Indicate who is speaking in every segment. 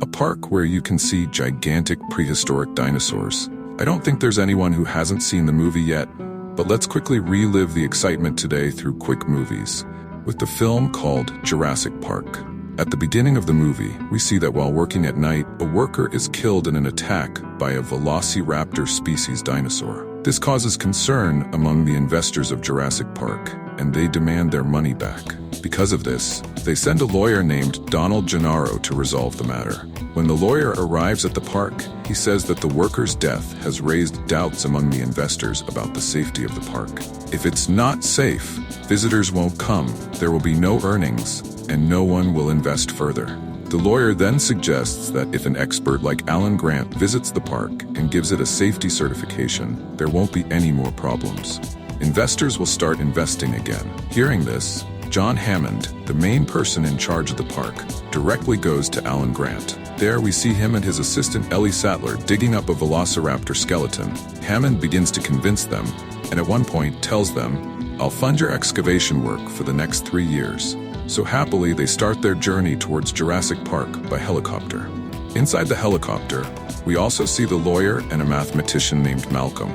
Speaker 1: a park where you can see gigantic prehistoric dinosaurs. I don't think there's anyone who hasn't seen the movie yet, but let's quickly relive the excitement today through quick movies, with the film called Jurassic Park. At the beginning of the movie, we see that while working at night, a worker is killed in an attack by a velociraptor species dinosaur. This causes concern among the investors of Jurassic Park, and they demand their money back. Because of this, they send a lawyer named Donald Gennaro to resolve the matter. When the lawyer arrives at the park, he says that the worker's death has raised doubts among the investors about the safety of the park. If it's not safe, visitors won't come, there will be no earnings, and no one will invest further. The lawyer then suggests that if an expert like Alan Grant visits the park and gives it a safety certification, there won't be any more problems. Investors will start investing again. Hearing this, John Hammond, the main person in charge of the park, directly goes to Alan Grant. There we see him and his assistant Ellie Sattler digging up a velociraptor skeleton. Hammond begins to convince them, and at one point tells them, "I'll fund your excavation work for the next 3 years." So happily, they start their journey towards Jurassic Park by helicopter. Inside the helicopter, we also see the lawyer and a mathematician named Malcolm.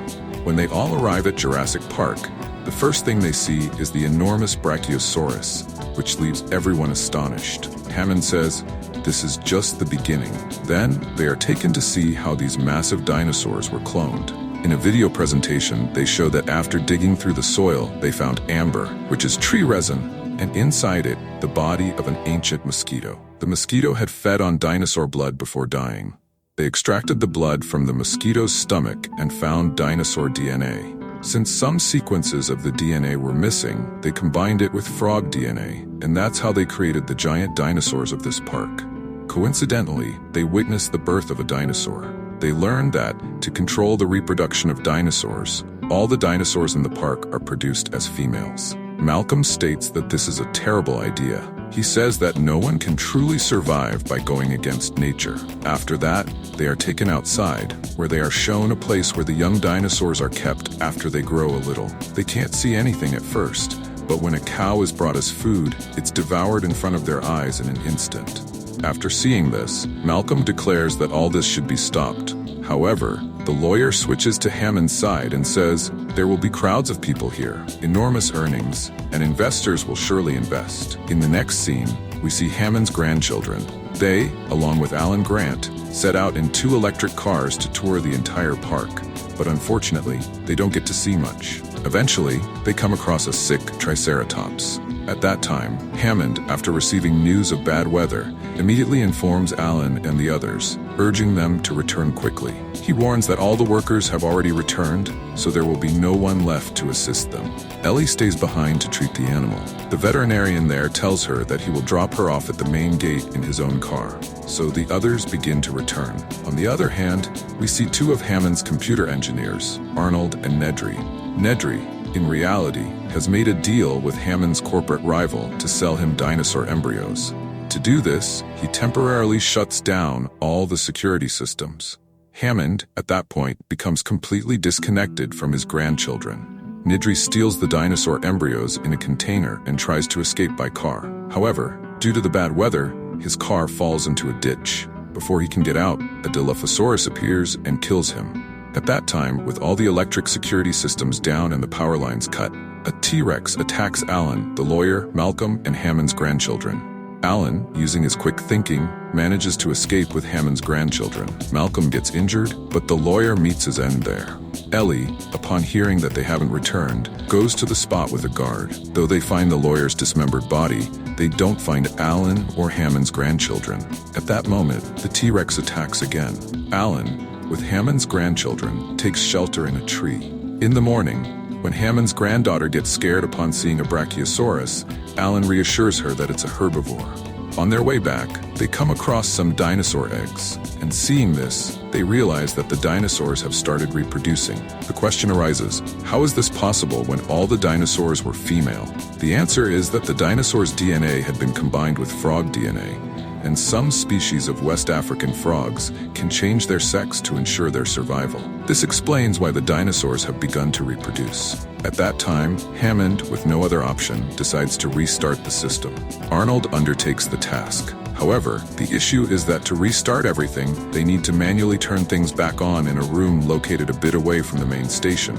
Speaker 1: When they all arrive at Jurassic Park, the first thing they see is the enormous Brachiosaurus, which leaves everyone astonished. Hammond says, "This is just the beginning." Then, they are taken to see how these massive dinosaurs were cloned. In a video presentation, they show that after digging through the soil, they found amber, which is tree resin, and inside it, the body of an ancient mosquito. The mosquito had fed on dinosaur blood before dying. They extracted the blood from the mosquito's stomach and found dinosaur DNA. Since some sequences of the DNA were missing, they combined it with frog DNA, and that's how they created the giant dinosaurs of this park. Coincidentally, they witnessed the birth of a dinosaur. They learned that, to control the reproduction of dinosaurs, all the dinosaurs in the park are produced as females. Malcolm states that this is a terrible idea. He says that no one can truly survive by going against nature. After that, they are taken outside, where they are shown a place where the young dinosaurs are kept after they grow a little. They can't see anything at first, but when a cow is brought as food, it's devoured in front of their eyes in an instant. After seeing this, Malcolm declares that all this should be stopped. However, the lawyer switches to Hammond's side and says, "There will be crowds of people here, enormous earnings, and investors will surely invest." In the next scene, we see Hammond's grandchildren. They, along with Alan Grant, set out in 2 electric cars to tour the entire park, but unfortunately, they don't get to see much. Eventually, they come across a sick triceratops. At that time, Hammond, after receiving news of bad weather, immediately informs Alan and the others, urging them to return quickly. He warns that all the workers have already returned, so there will be no one left to assist them. Ellie stays behind to treat the animal. The veterinarian there tells her that he will drop her off at the main gate in his own car, so the others begin to return. On the other hand, we see 2 of Hammond's computer engineers, Arnold and Nedry. Nedry, in reality, has made a deal with Hammond's corporate rival to sell him dinosaur embryos. To do this, he temporarily shuts down all the security systems. Hammond, at that point, becomes completely disconnected from his grandchildren. Nedry steals the dinosaur embryos in a container and tries to escape by car. However, due to the bad weather, his car falls into a ditch. Before he can get out, a Dilophosaurus appears and kills him. At that time, with all the electric security systems down and the power lines cut, a T-Rex attacks Alan, the lawyer, Malcolm, and Hammond's grandchildren. Alan, using his quick thinking, manages to escape with Hammond's grandchildren. Malcolm gets injured, but the lawyer meets his end there. Ellie, upon hearing that they haven't returned, goes to the spot with a guard. Though they find the lawyer's dismembered body, they don't find Alan or Hammond's grandchildren. At that moment, the T-Rex attacks again. Alan, with Hammond's grandchildren, takes shelter in a tree. In the morning, when Hammond's granddaughter gets scared upon seeing a Brachiosaurus, Alan reassures her that it's a herbivore. On their way back, they come across some dinosaur eggs, and seeing this, they realize that the dinosaurs have started reproducing. The question arises, how is this possible when all the dinosaurs were female? The answer is that the dinosaurs' DNA had been combined with frog DNA, and some species of West African frogs can change their sex to ensure their survival. This explains why the dinosaurs have begun to reproduce. At that time, Hammond, with no other option, decides to restart the system. Arnold undertakes the task. However, the issue is that to restart everything, they need to manually turn things back on in a room located a bit away from the main station.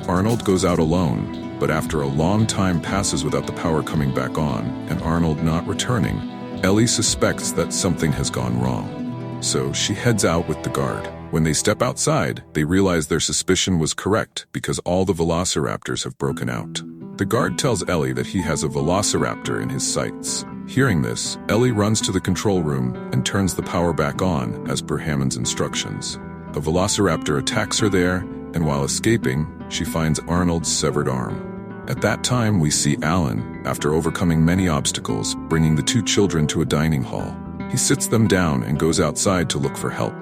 Speaker 1: Arnold goes out alone, but after a long time passes without the power coming back on, and Arnold not returning, Ellie suspects that something has gone wrong. So she heads out with the guard. When they step outside, they realize their suspicion was correct because all the velociraptors have broken out. The guard tells Ellie that he has a velociraptor in his sights. Hearing this, Ellie runs to the control room and turns the power back on as per Hammond's instructions. A velociraptor attacks her there, and while escaping, she finds Arnold's severed arm. At that time, we see Alan, after overcoming many obstacles, bringing the two children to a dining hall. He sits them down and goes outside to look for help.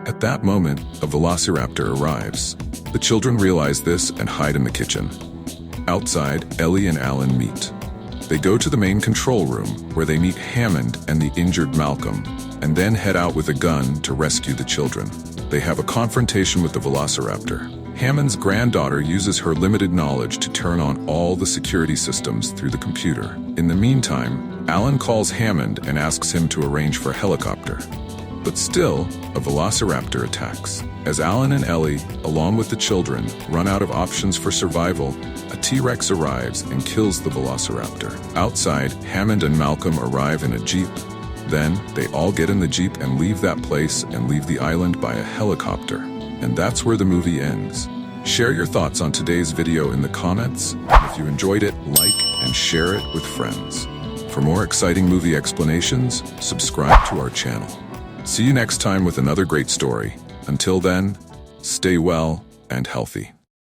Speaker 1: At that moment, a velociraptor arrives. The children realize this and hide in the kitchen. Outside, Ellie and Alan meet. They go to the main control room, where they meet Hammond and the injured Malcolm, and then head out with a gun to rescue the children. They have a confrontation with the velociraptor. Hammond's granddaughter uses her limited knowledge to turn on all the security systems through the computer. In the meantime, Alan calls Hammond and asks him to arrange for a helicopter. But still, a velociraptor attacks. As Alan and Ellie, along with the children, run out of options for survival, a T-Rex arrives and kills the velociraptor. Outside, Hammond and Malcolm arrive in a jeep. Then, they all get in the jeep and leave that place and leave the island by a helicopter. And that's where the movie ends. Share your thoughts on today's video in the comments. If you enjoyed it, like and share it with friends. For more exciting movie explanations, subscribe to our channel. See you next time with another great story. Until then, stay well and healthy.